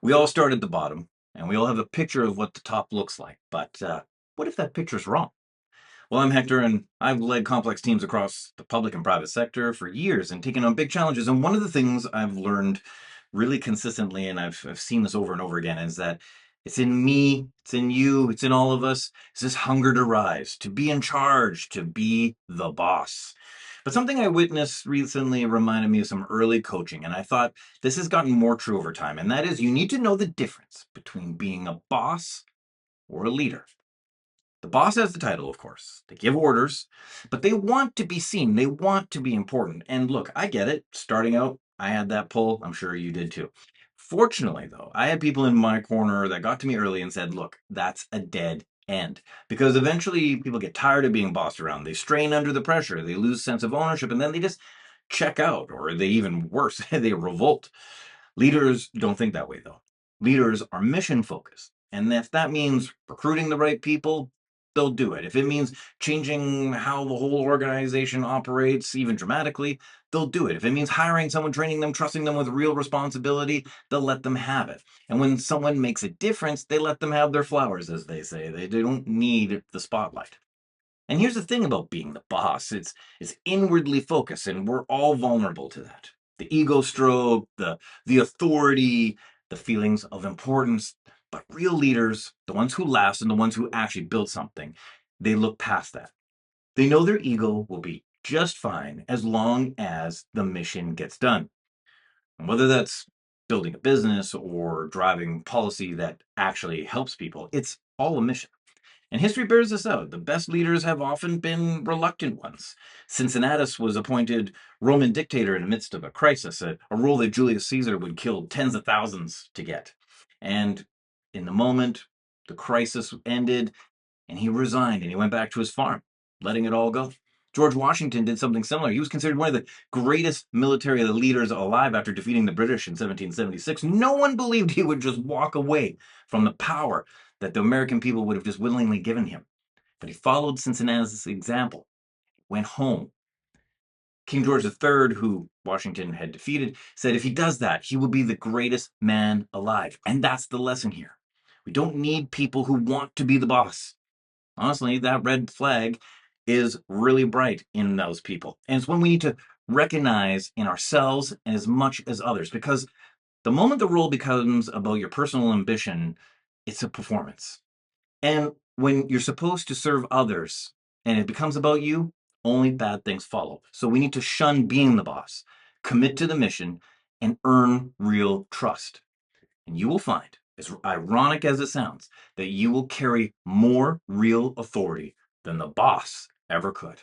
We all start at the bottom, and we all have a picture of what the top looks like. But what if that picture's wrong? Well, I'm Hector, and I've led complex teams across the public and private sector for years and taken on big challenges. And one of the things I've learned really consistently, and I've seen this over and over again, is that it's in me, it's in you, it's in all of us. It's this hunger to rise, to be in charge, to be the boss. But something I witnessed recently reminded me of some early coaching, and I thought this has gotten more true over time, and that is you need to know the difference between being a boss or a leader. The boss has the title, of course. They give orders, but they want to be seen. They want to be important. And look, I get it. Starting out, I had that pull. I'm sure you did too. Fortunately, though, I had people in my corner that got to me early and said, look, that's a dead end. Because eventually people get tired of being bossed around. They strain under the pressure. They lose sense of ownership, and then they just check out, or they even worse, they revolt. Leaders don't think that way, though. Leaders are mission focused. And if that means recruiting the right people, they'll do it. If it means changing how the whole organization operates, even dramatically, they'll do it. If it means hiring someone, training them, trusting them with real responsibility, they'll let them have it. And when someone makes a difference, they let them have their flowers, as they say. They don't need the spotlight. And here's the thing about being the boss, it's inwardly focused, and we're all vulnerable to that. The ego stroke, the authority, the feelings of importance. But real leaders, the ones who last and the ones who actually build something, they look past that. They know their ego will be just fine as long as the mission gets done. And whether that's building a business or driving policy that actually helps people, it's all a mission. And history bears this out. The best leaders have often been reluctant ones. Cincinnatus was appointed Roman dictator in the midst of a crisis, a role that Julius Caesar would kill tens of thousands to get. And in the moment, the crisis ended, and he resigned and he went back to his farm, letting it all go. George Washington did something similar. He was considered one of the greatest military leaders alive after defeating the British in 1776. No one believed he would just walk away from the power that the American people would have just willingly given him. But he followed Cincinnatus' example, went home. King George III, who Washington had defeated, said if he does that, he will be the greatest man alive. And that's the lesson here. We don't need people who want to be the boss. Honestly, that red flag is really bright in those people. And it's one we need to recognize in ourselves as much as others, because the moment the role becomes about your personal ambition, it's a performance. And when you're supposed to serve others and it becomes about you, only bad things follow. So we need to shun being the boss, commit to the mission, and earn real trust. And you will find, as ironic as it sounds, that you will carry more real authority than the boss ever could.